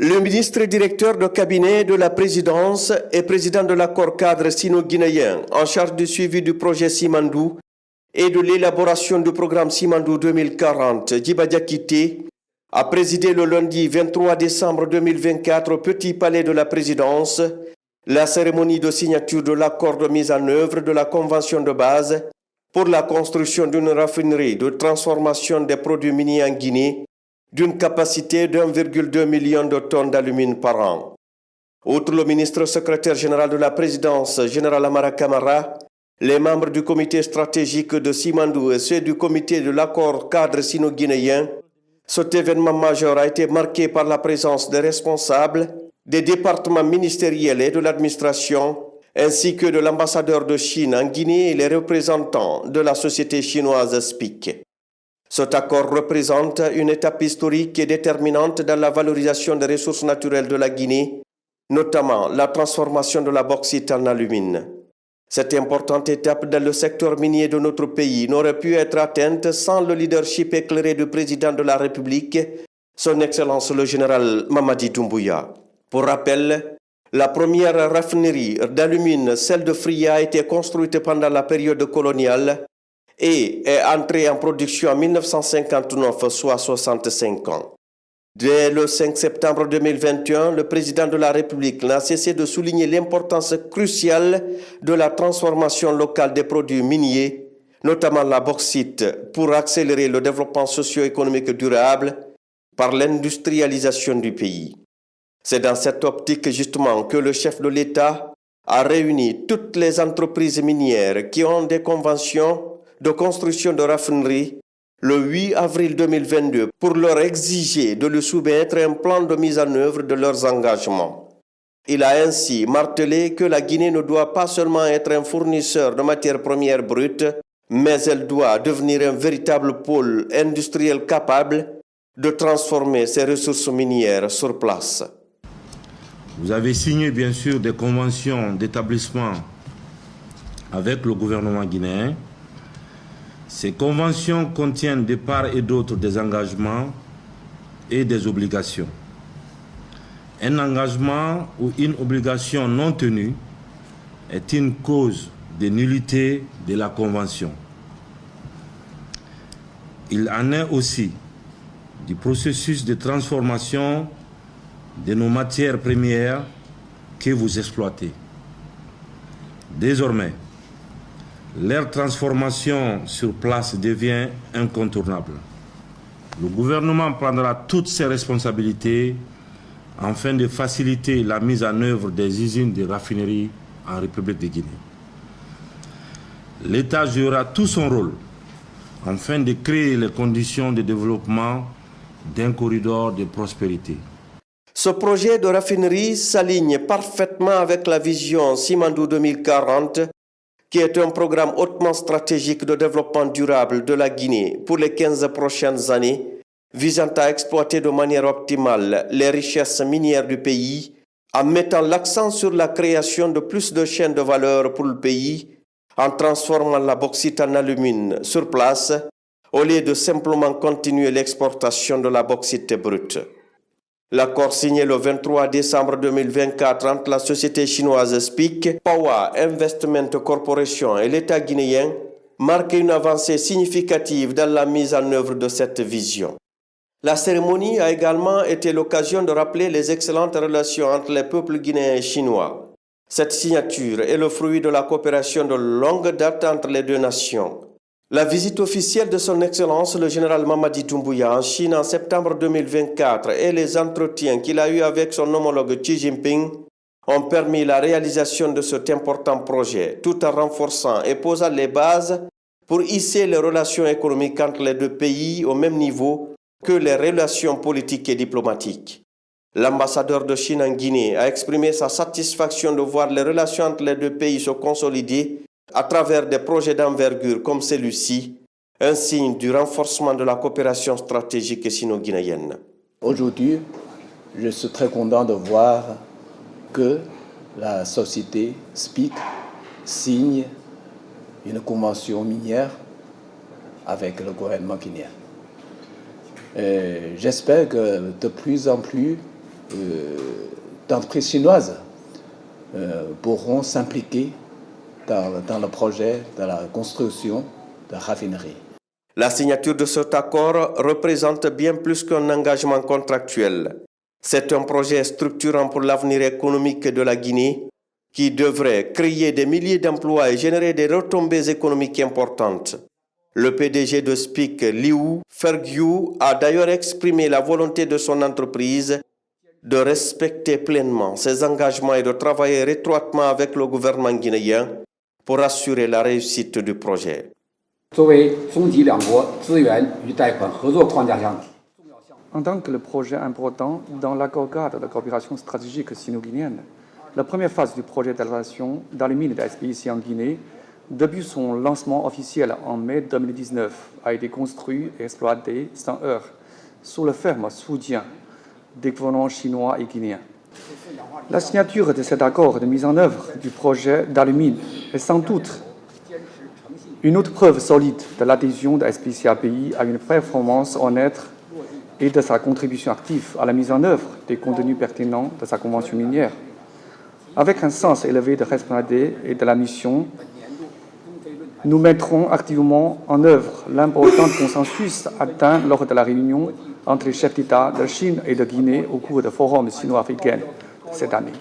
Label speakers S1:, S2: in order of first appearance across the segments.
S1: Le ministre directeur de cabinet de la présidence et président de l'accord cadre sino-guinéen en charge du suivi du projet Simandou et de l'élaboration du programme Simandou 2040, Djiba Diakité, a présidé le lundi 23 décembre 2024 au Petit Palais de la Présidence la cérémonie de signature de l'accord de mise en œuvre de la convention de base pour la construction d'une raffinerie de transformation des produits miniers en Guinée d'une capacité d'1,2 million de tonnes d'alumine par an. Outre le ministre secrétaire général de la présidence, général Amara Camara, les membres du comité stratégique de Simandou et ceux du comité de l'accord cadre sino-guinéen, cet événement majeur a été marqué par la présence des responsables des départements ministériels et de l'administration, ainsi que de l'ambassadeur de Chine en Guinée et les représentants de la société chinoise SPIC. Cet accord représente une étape historique et déterminante dans la valorisation des ressources naturelles de la Guinée, notamment la transformation de la bauxite en alumine. Cette importante étape dans le secteur minier de notre pays n'aurait pu être atteinte sans le leadership éclairé du président de la République, son Excellence le général Mamadi Doumbouya. Pour rappel, la première raffinerie d'alumine, celle de Fria, a été construite pendant la période coloniale et est entrée en production en 1959, soit 65 ans. Dès le 5 septembre 2021, le président de la République n'a cessé de souligner l'importance cruciale de la transformation locale des produits miniers, notamment la bauxite, pour accélérer le développement socio-économique durable par l'industrialisation du pays. C'est dans cette optique justement que le chef de l'État a réuni toutes les entreprises minières qui ont des conventions de construction de raffineries le 8 avril 2022 pour leur exiger de lui soumettre un plan de mise en œuvre de leurs engagements. Il a ainsi martelé que la Guinée ne doit pas seulement être un fournisseur de matières premières brutes, mais elle doit devenir un véritable pôle industriel capable de transformer ses ressources minières sur place.
S2: Vous avez signé bien sûr des conventions d'établissement avec le gouvernement guinéen. Ces conventions contiennent de part et d'autre des engagements et des obligations. Un engagement ou une obligation non tenue est une cause de nullité de la convention. Il en est aussi du processus de transformation de nos matières premières que vous exploitez. Désormais, leur transformation sur place devient incontournable. Le gouvernement prendra toutes ses responsabilités afin de faciliter la mise en œuvre des usines de raffinerie en République de Guinée. L'État jouera tout son rôle afin de créer les conditions de développement d'un corridor de prospérité.
S1: Ce projet de raffinerie s'aligne parfaitement avec la vision Simandou 2040, qui est un programme hautement stratégique de développement durable de la Guinée pour les 15 prochaines années, visant à exploiter de manière optimale les richesses minières du pays, en mettant l'accent sur la création de plus de chaînes de valeur pour le pays, en transformant la bauxite en alumine sur place, au lieu de simplement continuer l'exportation de la bauxite brute. L'accord signé le 23 décembre 2024 entre la société chinoise SPIC, Pawa Investment Corporation et l'État guinéen marque une avancée significative dans la mise en œuvre de cette vision. La cérémonie a également été l'occasion de rappeler les excellentes relations entre les peuples guinéens et chinois. Cette signature est le fruit de la coopération de longue date entre les deux nations. La visite officielle de son Excellence le général Mamadi Doumbouya en Chine en septembre 2024 et les entretiens qu'il a eus avec son homologue Xi Jinping ont permis la réalisation de cet important projet, tout en renforçant et posant les bases pour hisser les relations économiques entre les deux pays au même niveau que les relations politiques et diplomatiques. L'ambassadeur de Chine en Guinée a exprimé sa satisfaction de voir les relations entre les deux pays se consolider à travers des projets d'envergure comme celui-ci, un signe du renforcement de la coopération stratégique sino-guinéenne.
S3: Aujourd'hui, je suis très content de voir que la société SPIC signe une convention minière avec le gouvernement guinéen. J'espère que de plus en plus, d'entreprises chinoises pourront s'impliquer dans le projet de la construction de raffineries.
S1: La signature de cet accord représente bien plus qu'un engagement contractuel. C'est un projet structurant pour l'avenir économique de la Guinée qui devrait créer des milliers d'emplois et générer des retombées économiques importantes. Le PDG de SPIC, Liu Fergiu, a d'ailleurs exprimé la volonté de son entreprise de respecter pleinement ses engagements et de travailler étroitement avec le gouvernement guinéen pour assurer la réussite du projet.
S4: En tant que le projet important dans l'accord-cadre de la coopération stratégique sino-guinéenne, la première phase du projet d'installation dans les mines d'SPIC en Guinée, depuis son lancement officiel en mai 2019, a été construite et exploitée sans heurts sous le ferme soutien des gouvernements chinois et guinéens. La signature de cet accord de mise en œuvre du projet dans les mines est sans doute une autre preuve solide de l'adhésion de SPIC-API à une performance honnête et de sa contribution active à la mise en œuvre des contenus pertinents de sa convention minière. Avec un sens élevé de responsabilité et de la mission, nous mettrons activement en œuvre l'important consensus atteint lors de la réunion entre les chefs d'État de Chine et de Guinée au cours du Forum sino-africain cette année.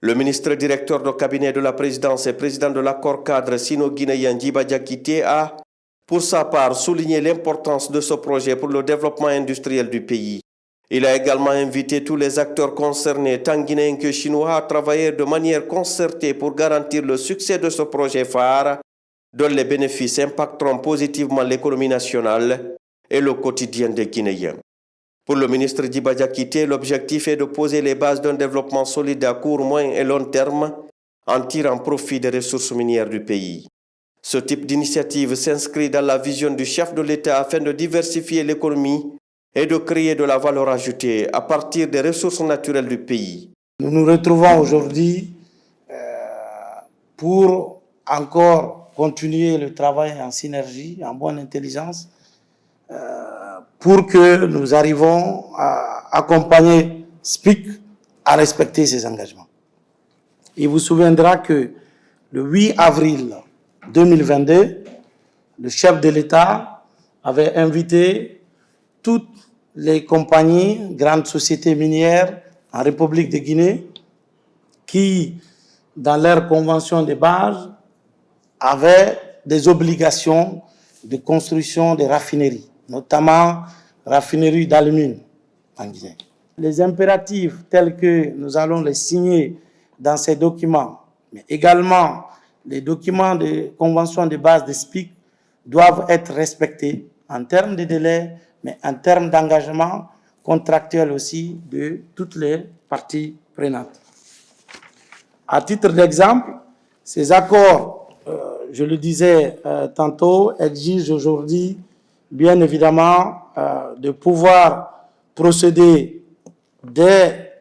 S1: Le ministre directeur du cabinet de la présidence et président de l'accord cadre sino-guinéen Djiba Diakité a, pour sa part, souligné l'importance de ce projet pour le développement industriel du pays. Il a également invité tous les acteurs concernés, tant guinéens que chinois, à travailler de manière concertée pour garantir le succès de ce projet phare, dont les bénéfices impacteront positivement l'économie nationale et le quotidien des Guinéens. Pour le ministre Djiba Diakité, l'objectif est de poser les bases d'un développement solide à court, moyen et long terme en tirant profit des ressources minières du pays. Ce type d'initiative s'inscrit dans la vision du chef de l'État afin de diversifier l'économie et de créer de la valeur ajoutée à partir des ressources naturelles du pays.
S5: Nous nous retrouvons aujourd'hui pour encore continuer le travail en synergie, en bonne intelligence, pour que nous arrivions à accompagner SPIC à respecter ses engagements. Il vous souviendra que le 8 avril 2022, le chef de l'État avait invité toutes les compagnies, grandes sociétés minières en République de Guinée qui, dans leur convention de base, avaient des obligations de construction de raffineries, notamment raffineries d'alumine en Guinée. Les impératifs tels que nous allons les signer dans ces documents, mais également les documents de convention de base des SPIC doivent être respectés en termes de délai, mais en termes d'engagement contractuel aussi de toutes les parties prenantes. À titre d'exemple, ces accords, je le disais tantôt, exigent aujourd'hui, bien évidemment, de pouvoir procéder dès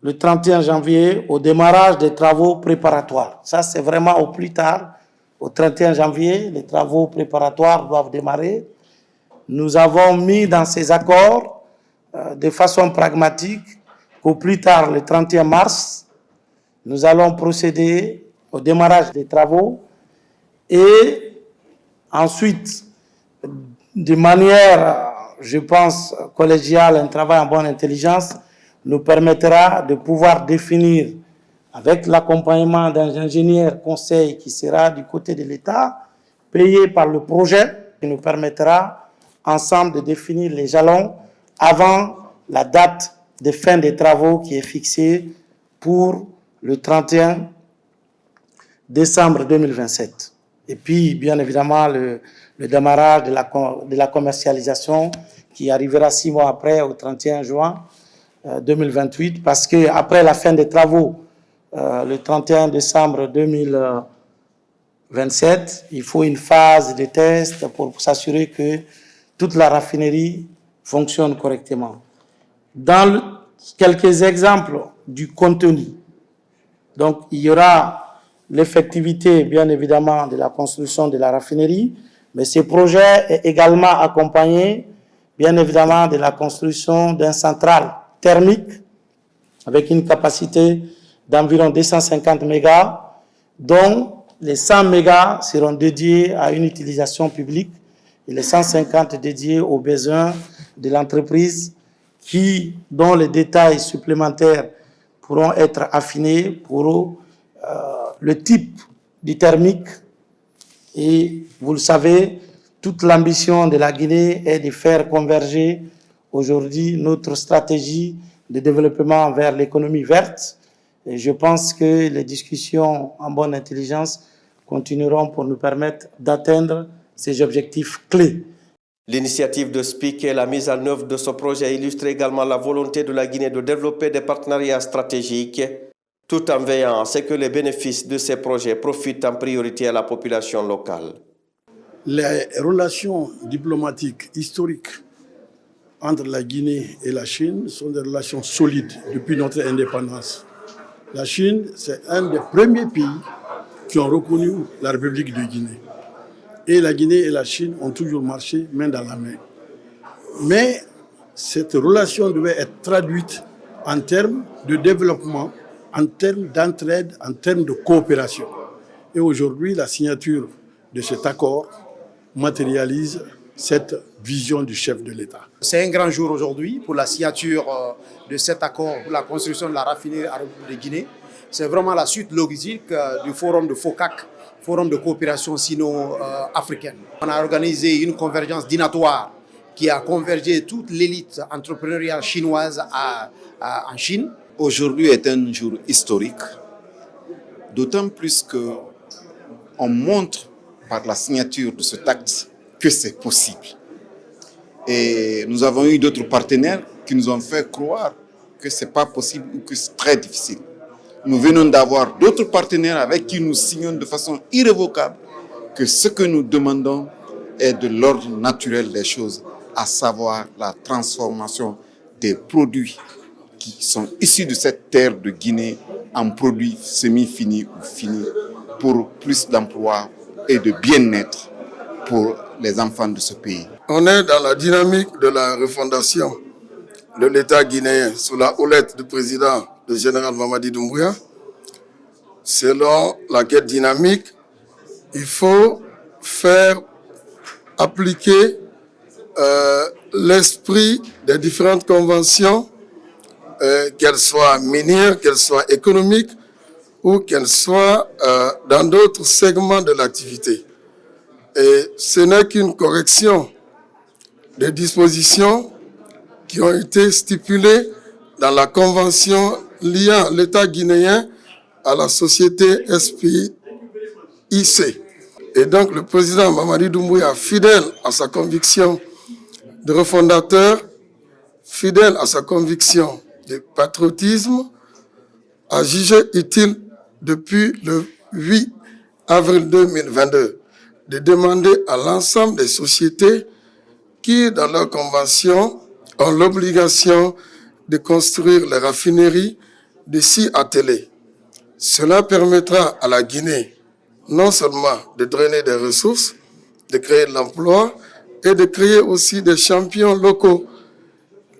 S5: le 31 janvier au démarrage des travaux préparatoires. Ça, c'est vraiment au plus tard, au 31 janvier, les travaux préparatoires doivent démarrer. Nous avons mis dans ces accords, de façon pragmatique, qu'au plus tard, le 31 mars, nous allons procéder au démarrage des travaux et ensuite, de manière, je pense, collégiale, un travail en bonne intelligence, nous permettra de pouvoir définir, avec l'accompagnement d'un ingénieur conseil qui sera du côté de l'État, payé par le projet, qui nous permettra ensemble de définir les jalons avant la date de fin des travaux qui est fixée pour le 31 décembre 2027. Et puis, bien évidemment, le démarrage de la commercialisation qui arrivera 6 mois après, au 31 juin 2028, parce qu'après la fin des travaux, le 31 décembre 2027, il faut une phase de test pour s'assurer que toute la raffinerie fonctionne correctement. Dans quelques exemples du contenu, donc il y aura l'effectivité, bien évidemment, de la construction de la raffinerie, Mais ce projet est également accompagné, bien évidemment, de la construction d'une centrale thermique avec une capacité d'environ 250 mégas, dont les 100 mégas seront dédiés à une utilisation publique et les 150 dédiés aux besoins de l'entreprise dont les détails supplémentaires pourront être affinés pour le type du thermique. Et vous le savez, toute l'ambition de la Guinée est de faire converger aujourd'hui notre stratégie de développement vers l'économie verte. Et je pense que les discussions en bonne intelligence continueront pour nous permettre d'atteindre ces objectifs clés.
S1: L'initiative de SPIC et la mise en œuvre de ce projet illustre également la volonté de la Guinée de développer des partenariats stratégiques tout en veillant à ce que les bénéfices de ces projets profitent en priorité à la population locale.
S6: Les relations diplomatiques historiques entre la Guinée et la Chine sont des relations solides depuis notre indépendance. La Chine, c'est un des premiers pays qui ont reconnu la République de Guinée. Et la Guinée et la Chine ont toujours marché main dans la main. Mais cette relation devait être traduite en termes de développement, en termes d'entraide, en termes de coopération. Et aujourd'hui, la signature de cet accord matérialise cette vision du chef de l'État.
S7: C'est un grand jour aujourd'hui pour la signature de cet accord pour la construction de la raffinerie à de Guinée. C'est vraiment la suite logique du forum de FOCAC, forum de coopération sino-africaine. On a organisé une convergence dînatoire qui a convergé toute l'élite entrepreneuriale chinoise en Chine.
S8: Aujourd'hui est un jour historique, d'autant plus qu'on montre par la signature de ce acte que c'est possible. Et nous avons eu d'autres partenaires qui nous ont fait croire que ce n'est pas possible ou que c'est très difficile. Nous venons d'avoir d'autres partenaires avec qui nous signons de façon irrévocable que ce que nous demandons est de l'ordre naturel des choses, à savoir la transformation des produits qui sont issus de cette terre de Guinée en produits semi-finis ou finis pour plus d'emplois et de bien-être pour les enfants de ce pays.
S6: On est dans la dynamique de la refondation de l'État guinéen sous la houlette du président, le général Mamadi Doumbouya. Selon laquelle dynamique, il faut faire appliquer l'esprit des différentes conventions, qu'elles soient minières, qu'elles soient économiques ou qu'elles soient dans d'autres segments de l'activité. Et ce n'est qu'une correction des dispositions qui ont été stipulées dans la convention liant l'État guinéen à la société SPIC. Et donc le président Mamadi Doumbouya, fidèle à sa conviction de refondateur, fidèle à sa conviction de patriotisme, a jugé utile depuis le 8 avril 2022 de demander à l'ensemble des sociétés qui, dans leur convention, ont l'obligation de construire les raffineries de 6 ateliers. Cela permettra à la Guinée non seulement de drainer des ressources, de créer de l'emploi et de créer aussi des champions locaux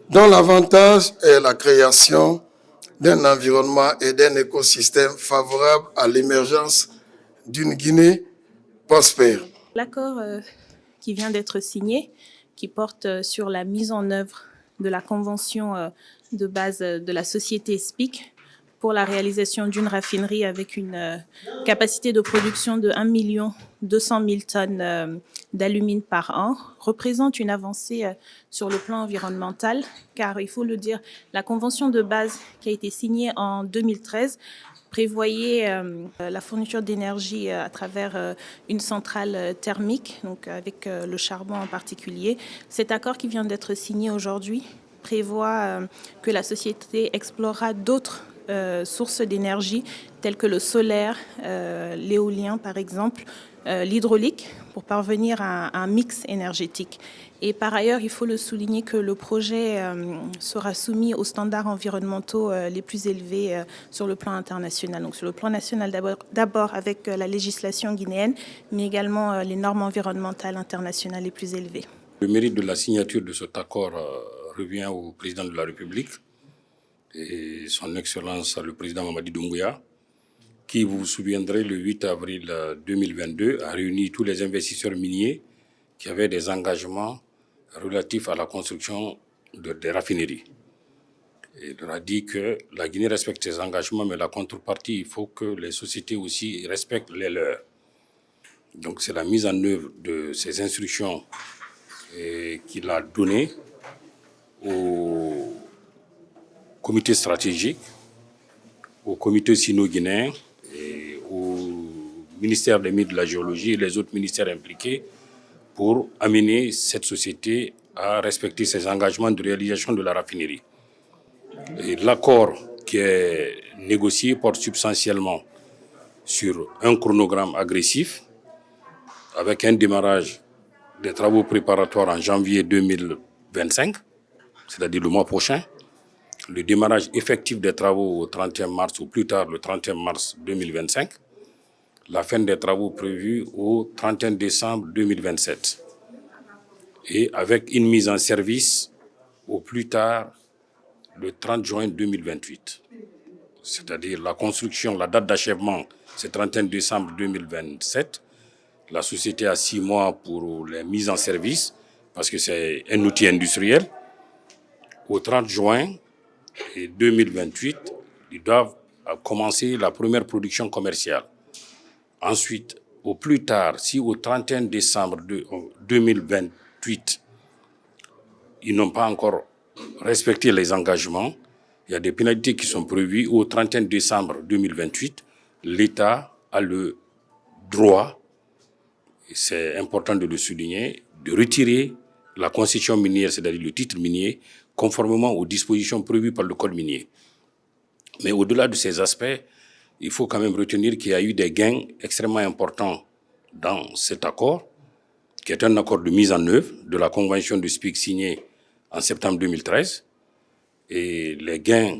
S6: dont l'avantage est la création d'un environnement et d'un écosystème favorable à l'émergence d'une Guinée prospère.
S9: L'accord qui vient d'être signé, qui porte sur la mise en œuvre de la convention de base de la société SPIC pour la réalisation d'une raffinerie avec une capacité de production de 1 200 000 tonnes d'alumine par an, représente une avancée sur le plan environnemental, car il faut le dire, la convention de base qui a été signée en 2013 prévoyait la fourniture d'énergie à travers une centrale thermique, donc avec le charbon en particulier. Cet accord qui vient d'être signé aujourd'hui prévoit que la société explorera d'autres sources d'énergie telles que le solaire, l'éolien par exemple, l'hydraulique, pour parvenir à un mix énergétique. Et par ailleurs, il faut le souligner que le projet sera soumis aux standards environnementaux les plus élevés sur le plan international. Donc sur le plan national d'abord avec la législation guinéenne, mais également les normes environnementales internationales les plus élevées.
S10: Le mérite de la signature de cet accord revient au président de la République et son Excellence le président Mamadi Doumbouya, qui, vous vous souviendrez, le 8 avril 2022 a réuni tous les investisseurs miniers qui avaient des engagements relatifs à la construction des raffineries. Et il leur a dit que la Guinée respecte ses engagements, mais la contrepartie, il faut que les sociétés aussi respectent les leurs. Donc c'est la mise en œuvre de ces instructions qu'il a données au comité stratégique, au comité sino-guinéen et au ministère des Mines de la Géologie et les autres ministères impliqués pour amener cette société à respecter ses engagements de réalisation de la raffinerie. L'accord qui est négocié porte substantiellement sur un chronogramme agressif avec un démarrage des travaux préparatoires en janvier 2025, c'est-à-dire le mois prochain, le démarrage effectif des travaux au 31 mars ou plus tard le 31 mars 2025, la fin des travaux prévus au 31 décembre 2027 et avec une mise en service au plus tard le 30 juin 2028. C'est-à-dire la construction, la date d'achèvement, c'est 31 décembre 2027. La société a 6 mois pour les mises en service parce que c'est un outil industriel. Au 30 juin 2028, ils doivent commencer la première production commerciale. Ensuite, au plus tard, si au 31 décembre 2028, ils n'ont pas encore respecté les engagements, il y a des pénalités qui sont prévues. Au 31 décembre 2028, l'État a le droit, et c'est important de le souligner, de retirer la concession minière, c'est-à-dire le titre minier, conformément aux dispositions prévues par le Code minier. Mais au-delà de ces aspects, il faut quand même retenir qu'il y a eu des gains extrêmement importants dans cet accord, qui est un accord de mise en œuvre de la convention de SPIC signée en septembre 2013. Et les gains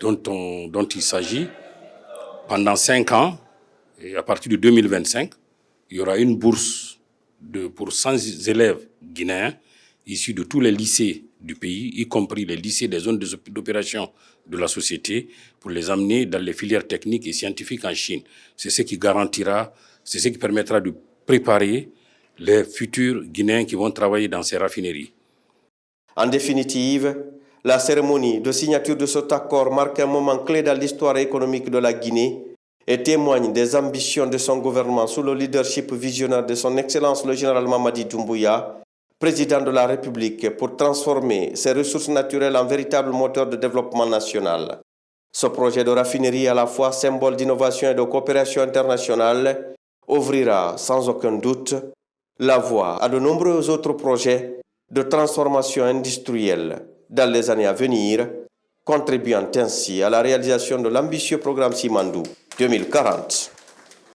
S10: dont il s'agit, pendant 5 ans, et à partir de 2025, il y aura une bourse pour 100 élèves guinéens issus de tous les lycées du pays, y compris les lycées des zones d'opération de la société, pour les amener dans les filières techniques et scientifiques en Chine. C'est ce qui garantira, c'est ce qui permettra de préparer les futurs Guinéens qui vont travailler dans ces raffineries.
S1: En définitive, la cérémonie de signature de cet accord marque un moment clé dans l'histoire économique de la Guinée et témoigne des ambitions de son gouvernement sous le leadership visionnaire de son Excellence le général Mamadi Doumbouya, président de la République, pour transformer ses ressources naturelles en véritable moteur de développement national. Ce projet de raffinerie, à la fois symbole d'innovation et de coopération internationale, ouvrira sans aucun doute la voie à de nombreux autres projets de transformation industrielle dans les années à venir, contribuant ainsi à la réalisation de l'ambitieux programme Simandou 2040.